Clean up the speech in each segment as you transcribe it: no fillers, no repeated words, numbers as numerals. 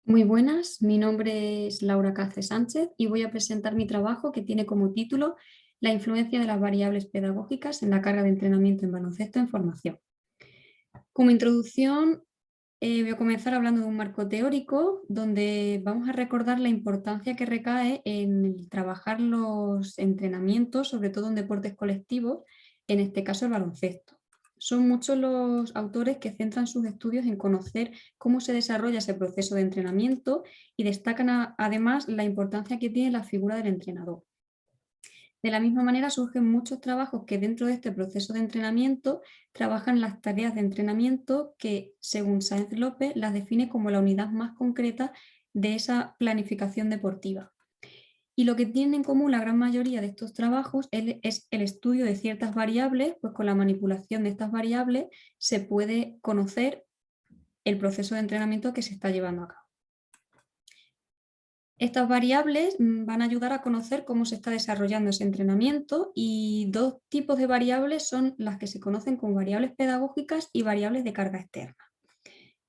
Muy buenas, mi nombre es Laura Cáceres Sánchez y voy a presentar mi trabajo que tiene como título La influencia de las variables pedagógicas en la carga de entrenamiento en baloncesto en formación. Como introducción, voy a comenzar hablando de un marco teórico donde vamos a recordar la importancia que recae en el trabajar los entrenamientos, sobre todo en deportes colectivos, en este caso el baloncesto. Son muchos los autores que centran sus estudios en conocer cómo se desarrolla ese proceso de entrenamiento y destacan además la importancia que tiene la figura del entrenador. De la misma manera surgen muchos trabajos que dentro de este proceso de entrenamiento trabajan las tareas de entrenamiento que, según Sáenz López, las define como la unidad más concreta de esa planificación deportiva. Y lo que tienen en común la gran mayoría de estos trabajos es el estudio de ciertas variables, pues con la manipulación de estas variables se puede conocer el proceso de entrenamiento que se está llevando a cabo. Estas variables van a ayudar a conocer cómo se está desarrollando ese entrenamiento y dos tipos de variables son las que se conocen como variables pedagógicas y variables de carga externa.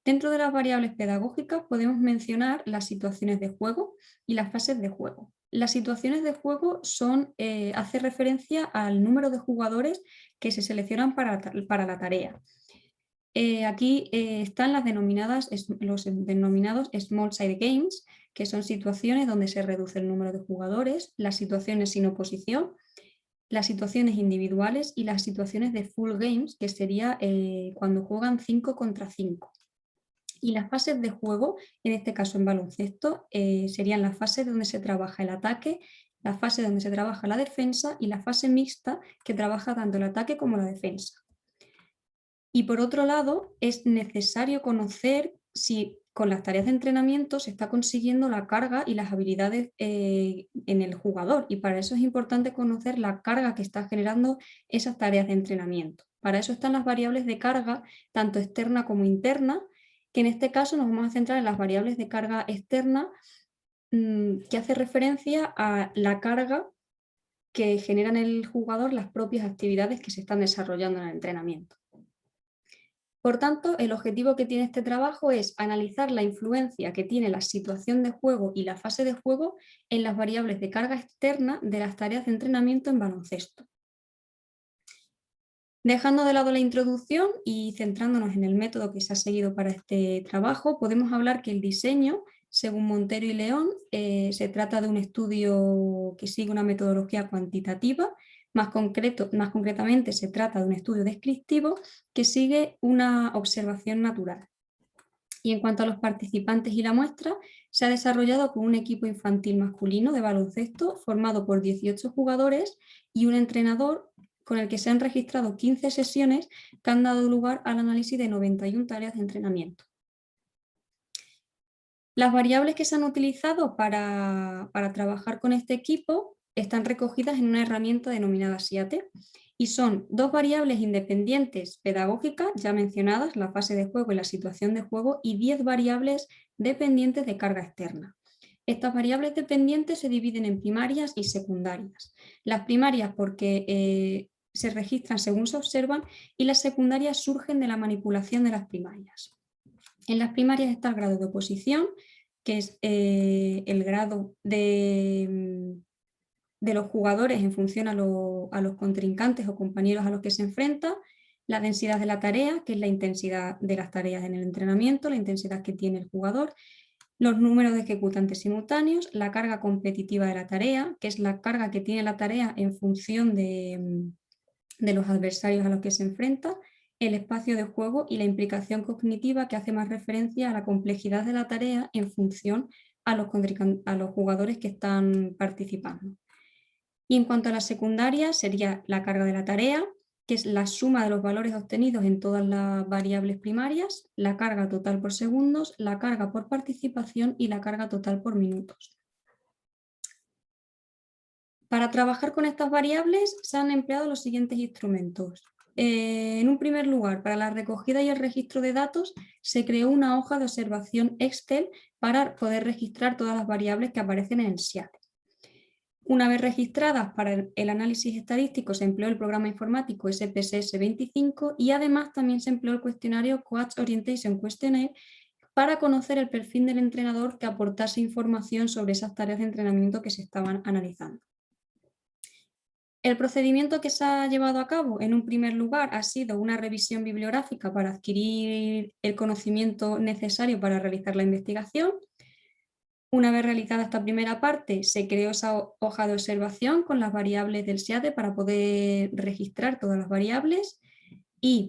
Dentro de las variables pedagógicas podemos mencionar las situaciones de juego y las fases de juego. Las situaciones de juego hace referencia al número de jugadores que se seleccionan para la tarea. Aquí están los denominados Small Side Games, que son situaciones donde se reduce el número de jugadores, las situaciones sin oposición, las situaciones individuales y las situaciones de Full Games, que sería cuando juegan 5 contra 5. Y las fases de juego, en este caso en baloncesto, serían las fases donde se trabaja el ataque, la fase donde se trabaja la defensa y la fase mixta que trabaja tanto el ataque como la defensa. Y por otro lado, es necesario conocer si con las tareas de entrenamiento se está consiguiendo la carga y las habilidades en el jugador. Y para eso es importante conocer la carga que está generando esas tareas de entrenamiento. Para eso están las variables de carga, tanto externa como interna, que en este caso nos vamos a centrar en las variables de carga externa, que hace referencia a la carga que generan en el jugador las propias actividades que se están desarrollando en el entrenamiento. Por tanto, el objetivo que tiene este trabajo es analizar la influencia que tiene la situación de juego y la fase de juego en las variables de carga externa de las tareas de entrenamiento en baloncesto. Dejando de lado la introducción y centrándonos en el método que se ha seguido para este trabajo, podemos hablar que el diseño, según Montero y León, se trata de un estudio que sigue una metodología cuantitativa. Más concretamente se trata de un estudio descriptivo que sigue una observación natural. Y en cuanto a los participantes y la muestra, se ha desarrollado con un equipo infantil masculino de baloncesto formado por 18 jugadores y un entrenador con el que se han registrado 15 sesiones que han dado lugar al análisis de 91 tareas de entrenamiento. Las variables que se han utilizado para trabajar con este equipo están recogidas en una herramienta denominada SIATE y son dos variables independientes pedagógicas ya mencionadas, la fase de juego y la situación de juego, y 10 variables dependientes de carga externa. Estas variables dependientes se dividen en primarias y secundarias. Las primarias porque se registran según se observan y las secundarias surgen de la manipulación de las primarias. En las primarias está el grado de oposición, que es el grado de los jugadores en función a los contrincantes o compañeros a los que se enfrenta, la densidad de la tarea, que es la intensidad de las tareas en el entrenamiento, la intensidad que tiene el jugador, los números de ejecutantes simultáneos, la carga competitiva de la tarea, que es la carga que tiene la tarea en función de los adversarios a los que se enfrenta, el espacio de juego y la implicación cognitiva, que hace más referencia a la complejidad de la tarea en función a los jugadores que están participando. Y en cuanto a la secundaria, sería la carga de la tarea, que es la suma de los valores obtenidos en todas las variables primarias, la carga total por segundos, la carga por participación y la carga total por minutos. Para trabajar con estas variables se han empleado los siguientes instrumentos. En un primer lugar, para la recogida y el registro de datos, se creó una hoja de observación Excel para poder registrar todas las variables que aparecen en el SIAT. Una vez registradas para el análisis estadístico se empleó el programa informático SPSS 25 y además también se empleó el cuestionario Coach Orientation Questionnaire para conocer el perfil del entrenador que aportase información sobre esas tareas de entrenamiento que se estaban analizando. El procedimiento que se ha llevado a cabo en un primer lugar ha sido una revisión bibliográfica para adquirir el conocimiento necesario para realizar la investigación. Una vez realizada esta primera parte, se creó esa hoja de observación con las variables del SEADE para poder registrar todas las variables y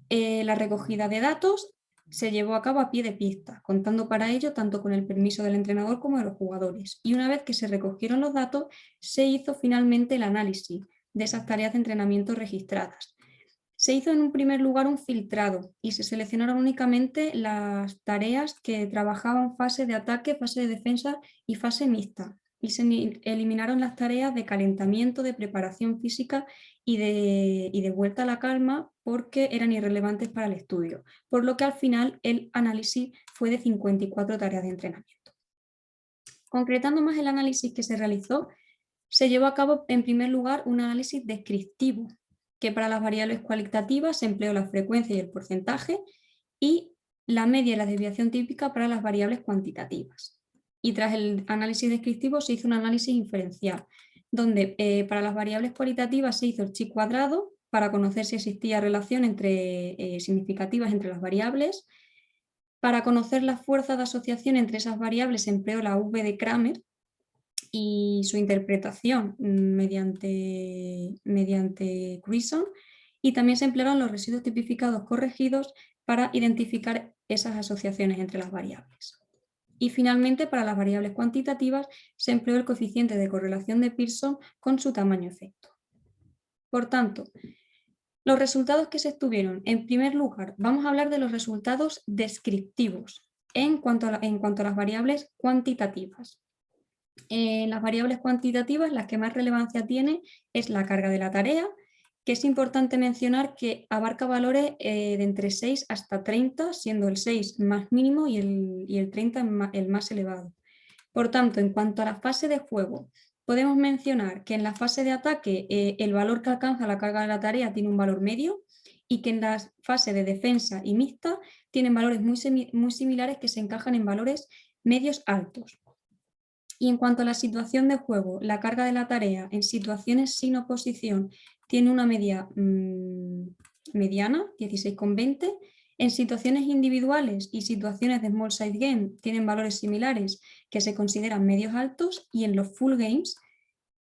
la recogida de datos se llevó a cabo a pie de pista, contando para ello tanto con el permiso del entrenador como de los jugadores. Y una vez que se recogieron los datos, se hizo finalmente el análisis de esas tareas de entrenamiento registradas. Se hizo en un primer lugar un filtrado y se seleccionaron únicamente las tareas que trabajaban fase de ataque, fase de defensa y fase mixta. Y se eliminaron las tareas de calentamiento, de preparación física y de vuelta a la calma porque eran irrelevantes para el estudio. Por lo que al final el análisis fue de 54 tareas de entrenamiento. Concretando más el análisis que se realizó, se llevó a cabo en primer lugar un análisis descriptivo, que para las variables cualitativas se empleó la frecuencia y el porcentaje y la media y la desviación típica para las variables cuantitativas. Y tras el análisis descriptivo se hizo un análisis inferencial, donde para las variables cualitativas se hizo el chi cuadrado para conocer si existía relación significativas entre las variables. Para conocer las fuerzas de asociación entre esas variables se empleó la V de Kramer, y su interpretación mediante Grissom, y también se emplearon los residuos tipificados corregidos para identificar esas asociaciones entre las variables. Y finalmente, para las variables cuantitativas, se empleó el coeficiente de correlación de Pearson con su tamaño-efecto. Por tanto, los resultados que se obtuvieron, en primer lugar, vamos a hablar de los resultados descriptivos en cuanto a las variables cuantitativas. Las variables cuantitativas, las que más relevancia tiene es la carga de la tarea, que es importante mencionar que abarca valores de entre 6 hasta 30, siendo el 6 más mínimo y el 30 el más elevado. Por tanto, en cuanto a la fase de juego, podemos mencionar que en la fase de ataque el valor que alcanza la carga de la tarea tiene un valor medio y que en la fase de defensa y mixta tienen valores muy similares que se encajan en valores medios altos. Y en cuanto a la situación de juego, la carga de la tarea en situaciones sin oposición tiene una media mediana, 16,20. En situaciones individuales y situaciones de small side game tienen valores similares que se consideran medios altos, y en los full games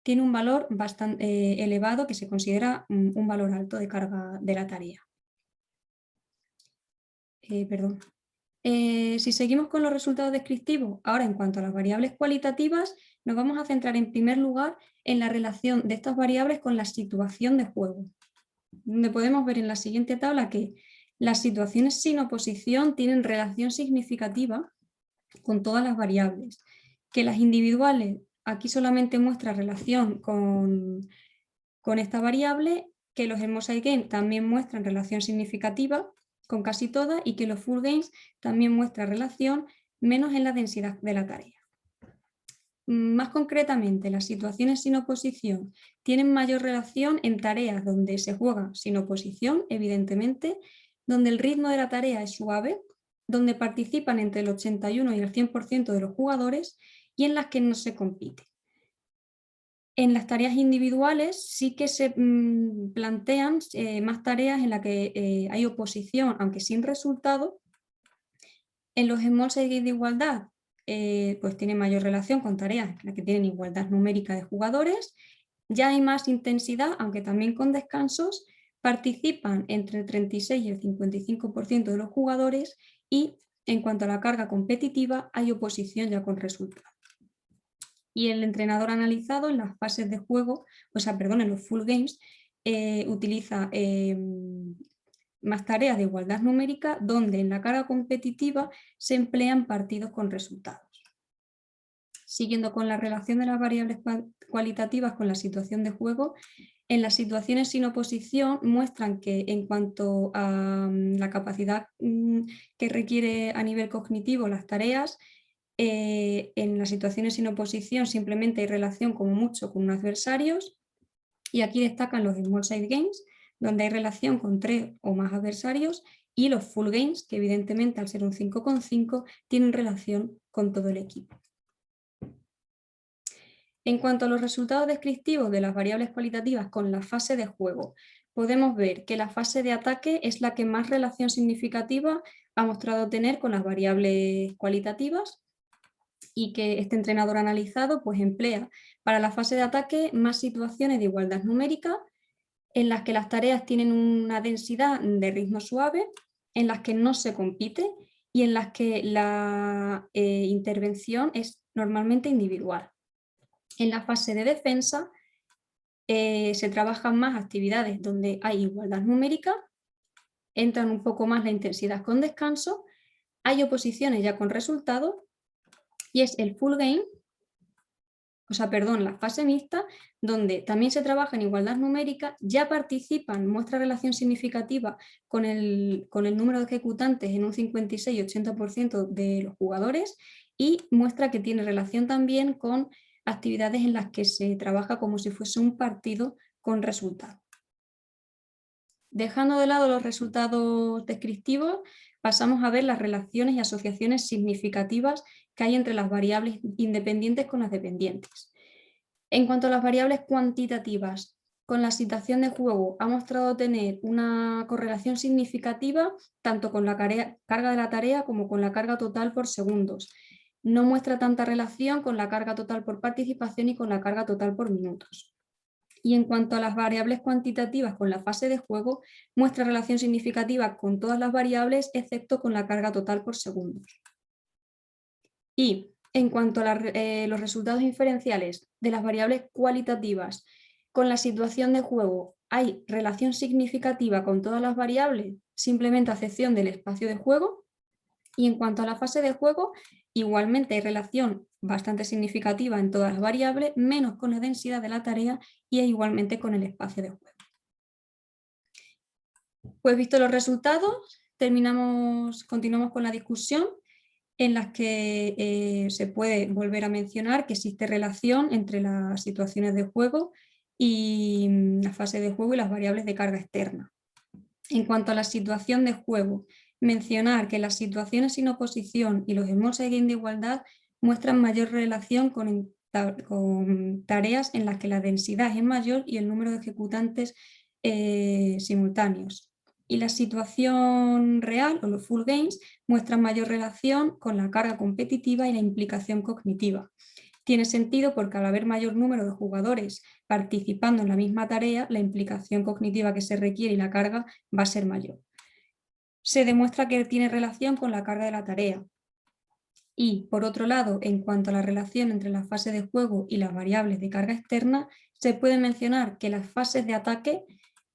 tiene un valor bastante elevado que se considera un valor alto de carga de la tarea. Si seguimos con los resultados descriptivos, ahora en cuanto a las variables cualitativas, nos vamos a centrar en primer lugar en la relación de estas variables con la situación de juego, donde podemos ver en la siguiente tabla que las situaciones sin oposición tienen relación significativa con todas las variables, que las individuales aquí solamente muestra relación con esta variable, que los small side game también muestran relación significativa con casi todas y que los full games también muestran relación, menos en la densidad de la tarea. Más concretamente, las situaciones sin oposición tienen mayor relación en tareas donde se juega sin oposición, evidentemente, donde el ritmo de la tarea es suave, donde participan entre el 81 y el 100% de los jugadores y en las que no se compite. En las tareas individuales sí que se plantean más tareas en las que hay oposición, aunque sin resultado. En los small side game de igualdad, pues tiene mayor relación con tareas en las que tienen igualdad numérica de jugadores. Ya hay más intensidad, aunque también con descansos. Participan entre el 36 y el 55% de los jugadores, y en cuanto a la carga competitiva hay oposición ya con resultado. Y el entrenador analizado en las fases de juego, en los full games, utiliza más tareas de igualdad numérica, donde en la carga competitiva se emplean partidos con resultados. Siguiendo con la relación de las variables cualitativas con la situación de juego, en las situaciones sin oposición muestran que en cuanto a la capacidad que requiere a nivel cognitivo las tareas, en las situaciones sin oposición simplemente hay relación como mucho con unos adversarios, y aquí destacan los small side games, donde hay relación con 3 o más adversarios, y los full gains, que evidentemente al ser un 5,5 tienen relación con todo el equipo. En cuanto a los resultados descriptivos de las variables cualitativas con la fase de juego, podemos ver que la fase de ataque es la que más relación significativa ha mostrado tener con las variables cualitativas y que este entrenador analizado pues, emplea para la fase de ataque más situaciones de igualdad numérica en las que las tareas tienen una densidad de ritmo suave, en las que no se compite y en las que la intervención es normalmente individual. En la fase de defensa se trabajan más actividades donde hay igualdad numérica, entran un poco más la intensidad con descanso, hay oposiciones ya con resultados y es el full game, la fase mixta, donde también se trabaja en igualdad numérica, ya participan, muestra relación significativa con el número de ejecutantes en un 56-80% de los jugadores y muestra que tiene relación también con actividades en las que se trabaja como si fuese un partido con resultados. Dejando de lado los resultados descriptivos, pasamos a ver las relaciones y asociaciones significativas que hay entre las variables independientes con las dependientes. En cuanto a las variables cuantitativas, con la situación de juego ha mostrado tener una correlación significativa tanto con la carga de la tarea como con la carga total por segundos. No muestra tanta relación con la carga total por participación y con la carga total por minutos. Y en cuanto a las variables cuantitativas con la fase de juego, muestra relación significativa con todas las variables excepto con la carga total por segundos. Y en cuanto a los resultados inferenciales de las variables cualitativas con la situación de juego, hay relación significativa con todas las variables, simplemente a excepción del espacio de juego. Y en cuanto a la fase de juego, igualmente hay relación bastante significativa en todas las variables, menos con la densidad de la tarea y igualmente con el espacio de juego. Pues visto los resultados, continuamos con la discusión en las que se puede volver a mencionar que existe relación entre las situaciones de juego y la fase de juego y las variables de carga externa. En cuanto a la situación de juego, mencionar que las situaciones sin oposición y los small game de igualdad muestran mayor relación con tareas en las que la densidad es mayor y el número de ejecutantes simultáneos. Y la situación real o los full games muestran mayor relación con la carga competitiva y la implicación cognitiva. Tiene sentido porque al haber mayor número de jugadores participando en la misma tarea, la implicación cognitiva que se requiere y la carga va a ser mayor. Se demuestra que tiene relación con la carga de la tarea. Y, por otro lado, en cuanto a la relación entre la fase de juego y las variables de carga externa, se puede mencionar que las fases de ataque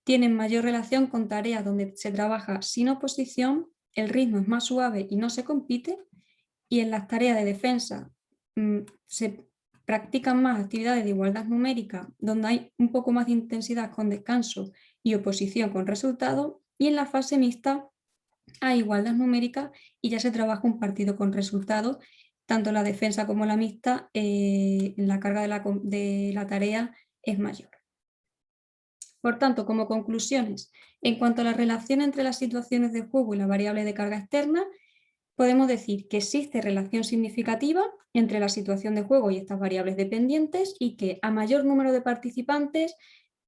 tienen mayor relación con tareas donde se trabaja sin oposición, el ritmo es más suave y no se compite, y en las tareas de defensa se practican más actividades de igualdad numérica, donde hay un poco más de intensidad con descanso y oposición con resultado, y en la fase mixta hay igualdad numérica y ya se trabaja un partido con resultado, tanto la defensa como la mixta, la carga de la tarea es mayor. Por tanto, como conclusiones, en cuanto a la relación entre las situaciones de juego y la variable de carga externa, podemos decir que existe relación significativa entre la situación de juego y estas variables dependientes y que a mayor número de participantes,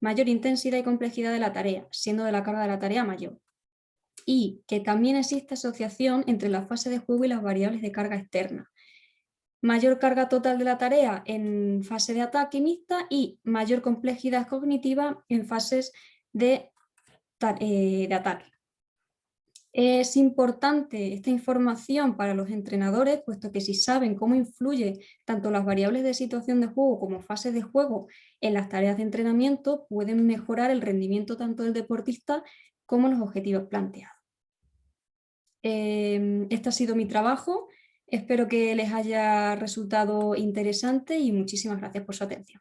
mayor intensidad y complejidad de la tarea, siendo de la carga de la tarea mayor. Y que también existe asociación entre la fase de juego y las variables de carga externa. Mayor carga total de la tarea en fase de ataque mixta y mayor complejidad cognitiva en fases de ataque. Es importante esta información para los entrenadores, puesto que si saben cómo influye tanto las variables de situación de juego como fases de juego en las tareas de entrenamiento, pueden mejorar el rendimiento tanto del deportista como los objetivos planteados. Este ha sido mi trabajo, espero que les haya resultado interesante y muchísimas gracias por su atención.